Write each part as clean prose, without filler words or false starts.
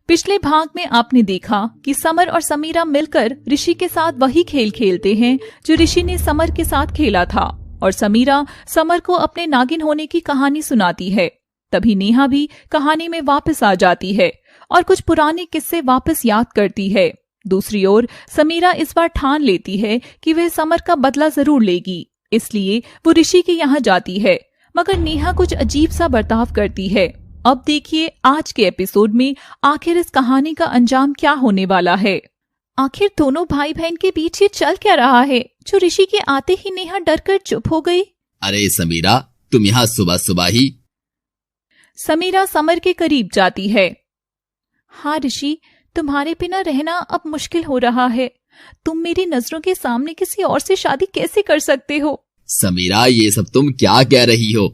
पिछले भाग में आपने देखा कि समर और समीरा मिलकर ऋषि के साथ वही खेल खेलते हैं जो ऋषि ने समर के साथ खेला था, और समीरा समर को अपने नागिन होने की कहानी सुनाती है। तभी नेहा भी कहानी में वापस आ जाती है और कुछ पुराने किस्से वापस याद करती है। दूसरी ओर समीरा इस बार ठान लेती है कि वह समर का बदला जरूर लेगी, इसलिए वो ऋषि के यहाँ जाती है, मगर नेहा कुछ अजीब सा बर्ताव करती है। अब देखिए आज के एपिसोड में आखिर इस कहानी का अंजाम क्या होने वाला है। आखिर दोनों भाई बहन के बीच ये चल क्या रहा है जो ऋषि के आते ही नेहा डर कर चुप हो गई। अरे समीरा, तुम यहाँ सुबह सुबह ही। समीरा समर के करीब जाती है। हाँ ऋषि, तुम्हारे बिना रहना अब मुश्किल हो रहा है। तुम मेरी नजरों के सामने किसी और से शादी कैसे कर सकते हो। समीरा, ये सब तुम क्या कह रही हो।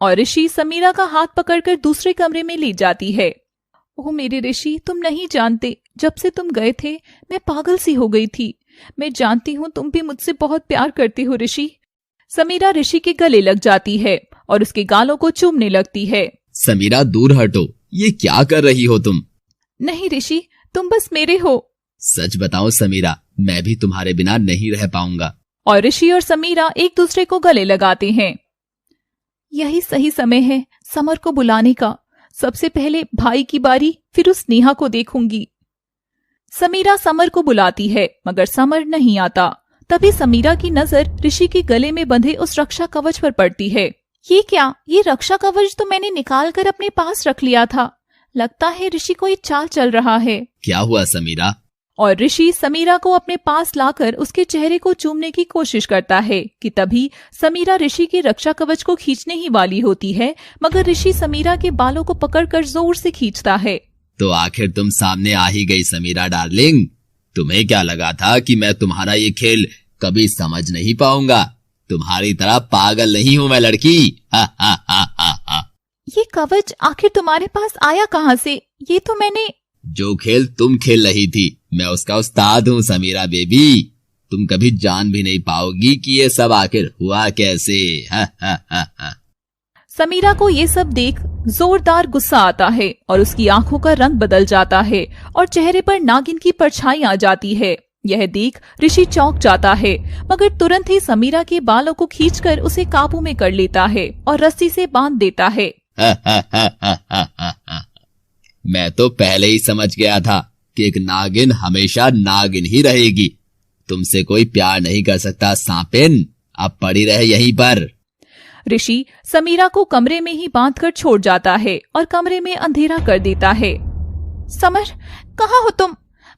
और ऋषि समीरा का हाथ पकड़कर दूसरे कमरे में ले जाती है। ओह मेरे ऋषि, तुम नहीं जानते, जब से तुम गए थे मैं पागल सी हो गई थी। मैं जानती हूँ तुम भी मुझसे बहुत प्यार करते हो ऋषि। समीरा ऋषि के गले लग जाती है और उसके गालों को चूमने लगती है। समीरा दूर हटो, ये क्या कर रही हो तुम। नहीं ऋषि, तुम बस मेरे हो। सच बताओ समीरा, मैं भी तुम्हारे बिना नहीं रह पाऊंगा। और ऋषि और समीरा एक दूसरे को गले लगाते हैं। यही सही समय है समर को बुलाने का। सबसे पहले भाई की बारी, फिर उस नेहा को देखूंगी। समीरा समर को बुलाती है मगर समर नहीं आता। तभी समीरा की नजर ऋषि के गले में बंधे उस रक्षा कवच पर पड़ती है। ये क्या, ये रक्षा कवच तो मैंने निकाल कर अपने पास रख लिया था। लगता है ऋषि को ये चाल चल रहा है। क्या हुआ समीरा। और ऋषि समीरा को अपने पास लाकर उसके चेहरे को चूमने की कोशिश करता है कि तभी समीरा ऋषि के रक्षा कवच को खींचने ही वाली होती है, मगर ऋषि समीरा के बालों को पकड़कर जोर से खींचता है। तो आखिर तुम सामने आ ही गई समीरा डार्लिंग। तुम्हें क्या लगा था कि मैं तुम्हारा ये खेल कभी समझ नहीं पाऊंगा। तुम्हारी तरह पागल नहीं हूँ मैं लड़की। हा हा हा हा हा। ये कवच आखिर तुम्हारे पास आया कहाँ से। ये तो मैंने जो खेल तुम खेल रही थी मैं उसका उस्ताद हूँ समीरा बेबी। तुम कभी जान भी नहीं पाओगी कि ये सब आखिर हुआ कैसे। हा हा हा हा। समीरा को ये सब देख जोरदार गुस्सा आता है और उसकी आंखों का रंग बदल जाता है और चेहरे पर नागिन की परछाई आ जाती है। यह देख ऋषि चौंक जाता है, मगर तुरंत ही समीरा के बालों को खींचकर उसे काबू में कर लेता है और रस्सी से बांध देता है। मैं तो पहले ही समझ गया था कि एक नागिन हमेशा नागिन ही रहेगी। तुमसे कोई प्यार नहीं कर सकता सांपिन। अब पड़ी रहे यहीं पर। ऋषि समीरा को कमरे में ही बांधकर छोड़ जाता है और कमरे में अंधेरा कर देता है। समर, कहाँ हो तुम?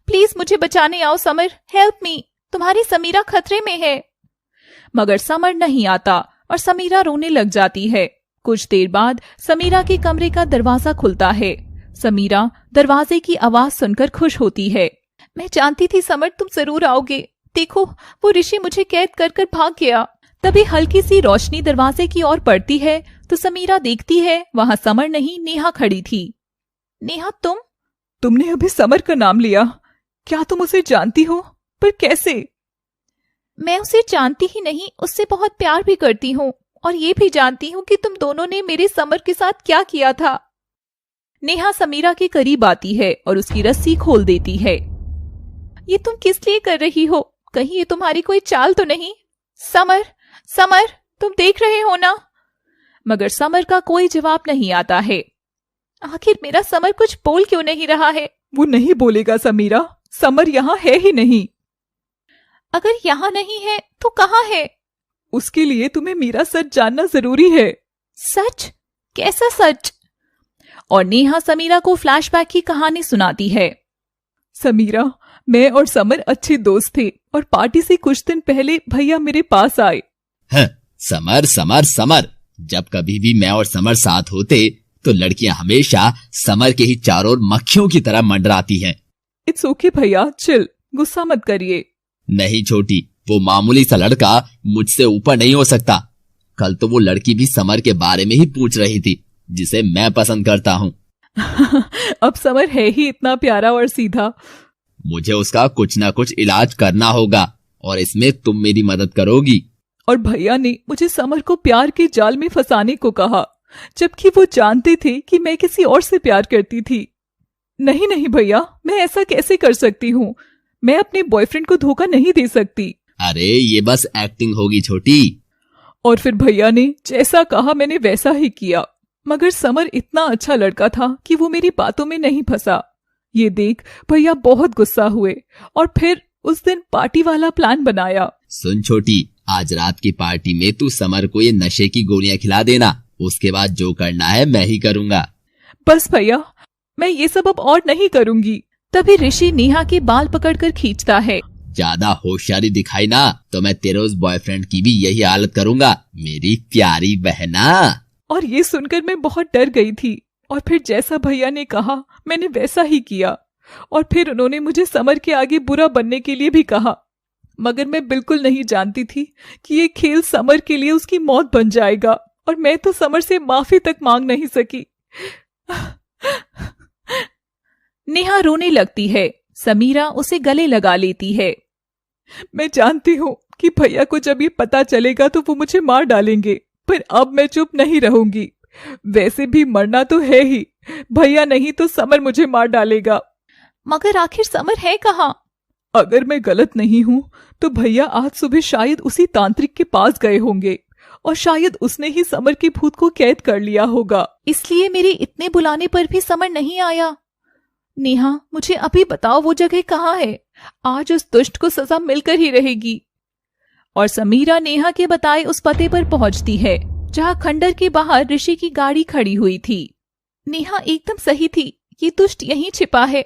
प्लीज मुझे बचाने आओ समर, हेल्प मी। तुम्हारी समीरा खतरे में है। मगर समर नहीं आता और समीरा रोने लग जाती है। कुछ देर बाद समीरा के कमरे का दरवाजा खुलता है। समीरा दरवाजे की आवाज सुनकर खुश होती है। मैं जानती थी समर तुम जरूर आओगे। देखो, वो ऋषि मुझे कैद कर कर भाग गया। तभी हल्की सी रोशनी दरवाजे की ओर पड़ती है तो समीरा देखती है वहां समर नहीं, नेहा खड़ी थी। नेहा, तुमने अभी समर का नाम लिया। क्या तुम उसे जानती हो? पर कैसे? मैं उसे जानती ही नहीं, उससे बहुत प्यार भी करती हूँ और ये भी जानती हूँ कि तुम दोनों ने मेरे समर के साथ क्या किया था। नेहा समीरा के करीब आती है और उसकी रस्सी खोल देती है। ये तुम किस लिए कर रही हो? कहीं ये तुम्हारी कोई चाल तो नहीं? समर, तुम देख रहे हो ना? मगर समर का कोई जवाब नहीं आता है। आखिर मेरा समर कुछ बोल क्यों नहीं रहा है? वो नहीं बोलेगा समीरा, समर यहाँ है ही नहीं। अगर यहाँ नहीं है तो कहाँ है? उसके लिए तुम्हें मेरा सच जानना जरूरी है। सच? कैसा सच? और नेहा समीरा को फ्लैशबैक की कहानी सुनाती है। समीरा, मैं और समर अच्छे दोस्त थे और पार्टी से कुछ दिन पहले भैया मेरे पास आए। समर, जब कभी भी मैं और समर साथ होते तो लड़कियां हमेशा समर के ही चारों ओर मक्खियों की तरह मंडराती हैं। इट्स ओके भैया, चिल, गुस्सा मत करिए। नहीं छोटी, वो मामूली सा लड़का मुझसे ऊपर नहीं हो सकता। कल तो वो लड़की भी समर के बारे में ही पूछ रही थी जिसे मैं पसंद करता हूँ। अब समर है ही इतना प्यारा और सीधा। मुझे उसका कुछ ना कुछ इलाज करना होगा और इसमें तुम मेरी मदद करोगी। और भैया ने मुझे समर को प्यार के जाल में फंसाने को कहा, जबकि वो जानते थे कि मैं किसी और से प्यार करती थी। नहीं नहीं भैया, मैं ऐसा कैसे कर सकती हूँ? मैं अपने बॉयफ्रेंड को धोखा नहीं दे सकती। अरे ये बस एक्टिंग होगी छोटी। और फिर भैया ने जैसा कहा मैंने वैसा ही किया, मगर समर इतना अच्छा लड़का था कि वो मेरी बातों में नहीं फंसा। ये देख भैया बहुत गुस्सा हुए और फिर उस दिन पार्टी वाला प्लान बनाया। सुन छोटी, आज रात की पार्टी में तू समर को ये नशे की गोलियां खिला देना, उसके बाद जो करना है मैं ही करूंगा। बस भैया, मैं ये सब अब और नहीं करूंगी। तभी ऋषि नेहा के बाल पकड़कर खींचता है। ज्यादा होशियारी दिखाई ना तो मैं तेरे उस बॉयफ्रेंड की भी यही हालत करूंगा, मेरी प्यारी बहना। और ये सुनकर मैं बहुत डर गई थी और फिर जैसा भैया ने कहा मैंने वैसा ही किया। और फिर उन्होंने मुझे समर के आगे बुरा बनने के लिए भी कहा, मगर मैं बिल्कुल नहीं जानती थी कि ये खेल समर के लिए उसकी मौत बन जाएगा और मैं तो समर से माफी तक मांग नहीं सकी। नेहा रोने लगती है। समीरा उसे गले लगा लेती है। मैं जानती हूँ कि भैया को जब ये पता चलेगा तो वो मुझे मार डालेंगे, पर अब मैं चुप नहीं रहूंगी। वैसे भी मरना तो है ही, भैया नहीं तो समर मुझे मार डालेगा। मगर आखिर समर है कहाँ? अगर मैं गलत नहीं हूँ तो भैया आज सुबह शायद उसी तांत्रिक के पास गए होंगे और शायद उसने ही समर के भूत को कैद कर लिया होगा, इसलिए मेरे इतने बुलाने पर भी समर नहीं आया। नेहा, मुझे अभी बताओ वो जगह कहाँ है? आज उस दुष्ट को सजा मिलकर ही रहेगी। और समीरा नेहा के बताए उस पते पर पहुंचती है जहाँ खंडर के बाहर ऋषि की गाड़ी खड़ी हुई थी। नेहा एकदम सही थी, ये दुष्ट यहीं छिपा है।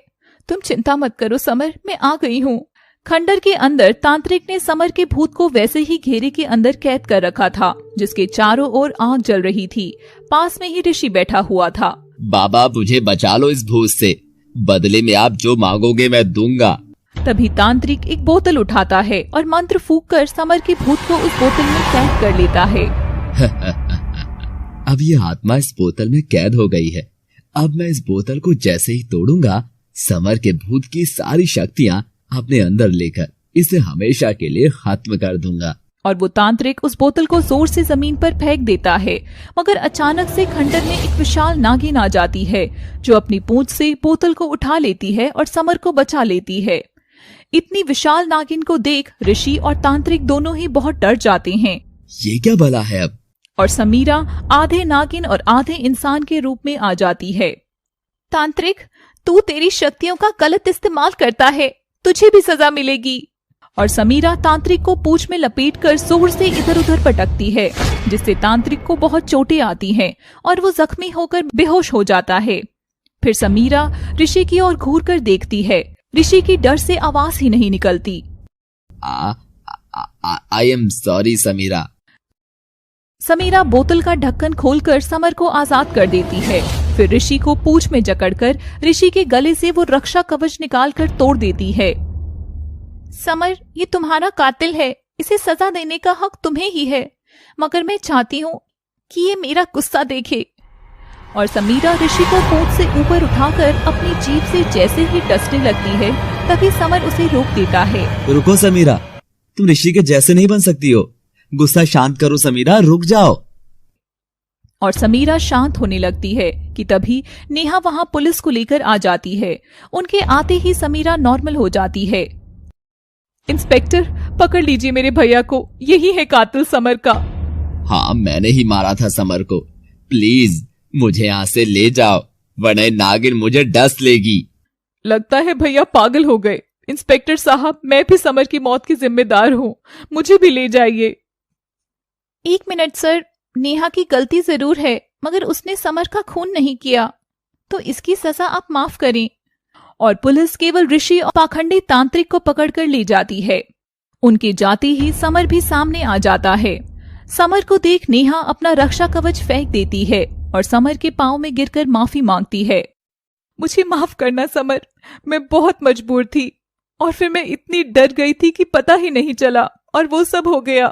तुम चिंता मत करो समर, मैं आ गई हूँ। खंडर के अंदर तांत्रिक ने समर के भूत को वैसे ही घेरे के अंदर कैद कर रखा था, जिसके चारों ओर आग जल रही थी। पास में ही ऋषि बैठा हुआ था। बाबा मुझे बचा लो इस भूत से, बदले में आप जो मांगोगे मैं दूंगा। तभी तांत्रिक एक बोतल उठाता है और मंत्र फूंककर समर के भूत को उस बोतल में कैद कर लेता है। अब ये आत्मा इस बोतल में कैद हो गई है। अब मैं इस बोतल को जैसे ही तोड़ूंगा, समर के भूत की सारी शक्तियां अपने अंदर लेकर इसे हमेशा के लिए खत्म कर दूंगा। और वो तांत्रिक उस बोतल को जोर से जमीन पर फेंक देता है, मगर अचानक से खंडर में एक विशाल नागिन आ जाती है जो अपनी पूंछ से बोतल को उठा लेती है और समर को बचा लेती है। इतनी विशाल नागिन को देख ऋषि और तांत्रिक दोनों ही बहुत डर जाते हैं। ये क्या भला है अब? और समीरा आधे नागिन और आधे इंसान के रूप में आ जाती है। तांत्रिक, तू तेरी शक्तियों का गलत इस्तेमाल करता है, तुझे भी सजा मिलेगी। और समीरा तांत्रिक को पूंछ में लपेटकर जोर से इधर उधर पटकती है, जिससे तांत्रिक को बहुत चोटें आती हैं और वो जख्मी होकर बेहोश हो जाता है। फिर समीरा ऋषि की ओर घूर कर देखती है। ऋषि की डर से आवाज ही नहीं निकलती। I am sorry Samira. Samira बोतल का ढक्कन खोलकर समर को आजाद कर देती है। फिर ऋषि को पूंछ में जकड़कर ऋषि के गले से वो रक्षा कवच निकालकर तोड़ देती है। समर, ये तुम्हारा कातिल है, इसे सजा देने का हक तुम्हें ही है, मगर मैं चाहती हूँ कि ये मेरा गुस्सा देखे। और समीरा ऋषि को पूंछ से ऊपर उठाकर अपनी जीभ से जैसे ही डसने लगती है, तभी समर उसे रोक देता है। रुको समीरा, तुम ऋषि के जैसे नहीं बन सकती हो। गुस्सा शांत करो समीरा, रुक जाओ। और समीरा शांत होने लगती है कि तभी नेहा वहाँ पुलिस को लेकर आ जाती है। उनके आते ही समीरा नॉर्मल हो जाती है। इंस्पेक्टर, पकड़ लीजिए मेरे भैया को, यही है कातिल समर का। हाँ, मैंने ही मारा था समर को। प्लीज मुझे यहाँ से ले जाओ, वरना नागिन मुझे डस लेगी। लगता है भैया पागल हो गए। इंस्पेक्टर साहब, मैं भी समर की मौत की जिम्मेदार हूँ, मुझे भी ले जाइए। 1 मिनट सर, नेहा की गलती जरूर है, मगर उसने समर का खून नहीं किया, तो इसकी सजा आप माफ करें। और पुलिस केवल ऋषि और पाखंडी तांत्रिक को पकड़कर ले जाती है। उनके जाते ही समर भी सामने आ जाता है। समर को देख नेहा अपना रक्षा कवच फेंक देती है और समर के पांव में गिरकर माफी मांगती है। मुझे माफ करना समर, मैं बहुत मजबूर थी और फिर मैं इतनी डर गई थी कि पता ही नहीं चला और वो सब हो गया।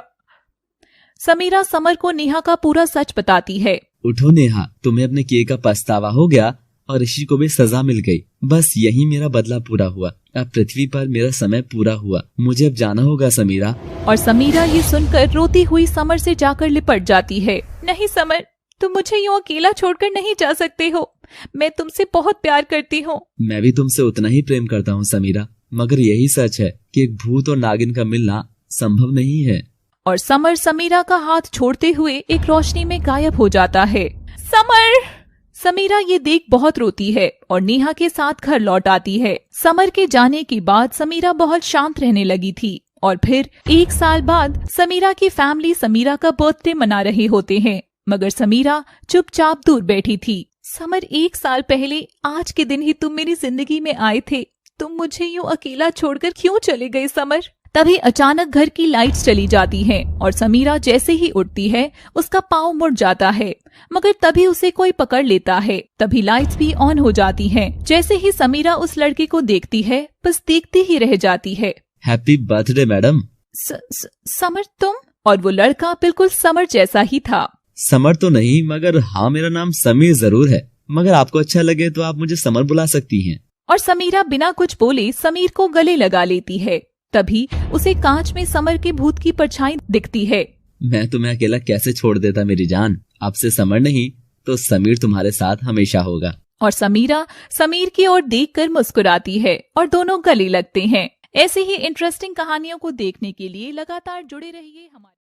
समीरा समर को नेहा का पूरा सच बताती है। उठो नेहा, तुम्हें अपने किए का पछतावा हो गया और ऋषि को भी सजा मिल गई। बस यही मेरा बदला पूरा हुआ। अब पृथ्वी पर मेरा समय पूरा हुआ, मुझे अब जाना होगा समीरा। और समीरा ये सुनकर रोती हुई समर से जाकर लिपट जाती है। नहीं समर, तुम मुझे यूं अकेला छोड़कर नहीं जा सकते हो। मैं तुमसे बहुत प्यार करती हूँ। मैं भी तुमसे उतना ही प्रेम करता हूँ समीरा, मगर यही सच है कि एक भूत और नागिन का मिलना संभव नहीं है। और समर समीरा का हाथ छोड़ते हुए एक रोशनी में गायब हो जाता है। समर! समीरा ये देख बहुत रोती है और नेहा के साथ घर लौट आती है। समर के जाने के बाद समीरा बहुत शांत रहने लगी थी और फिर 1 साल बाद समीरा की फैमिली समीरा का बर्थडे मना रहे होते हैं, मगर समीरा चुपचाप दूर बैठी थी। समर, 1 साल पहले आज के दिन ही तुम मेरी जिंदगी में आए थे। तुम मुझे यूं अकेला छोड़कर क्यों चले गए समर? तभी अचानक घर की लाइट्स चली जाती हैं और समीरा जैसे ही उठती है उसका पाँव मुड़ जाता है, मगर तभी उसे कोई पकड़ लेता है। तभी लाइट्स भी ऑन हो जाती हैं। जैसे ही समीरा उस लड़के को देखती है बस देखती ही रह जाती है। Happy birthday madam. समर तुम? और वो लड़का बिल्कुल समर जैसा ही था। समर तो नहीं, मगर हाँ मेरा नाम समीर जरूर है, मगर आपको अच्छा लगे तो आप मुझे समर बुला सकती हैं। और समीरा बिना कुछ बोले समीर को गले लगा लेती है। तभी उसे कांच में समर के भूत की परछाई दिखती है। मैं तुम्हें अकेला कैसे छोड़ देता मेरी जान, अब से समर नहीं तो समीर तुम्हारे साथ हमेशा होगा। और समीरा समीर की ओर देखकर मुस्कुराती है और दोनों गले लगते हैं। ऐसी ही इंटरेस्टिंग कहानियों को देखने के लिए लगातार जुड़े रहिए हमारे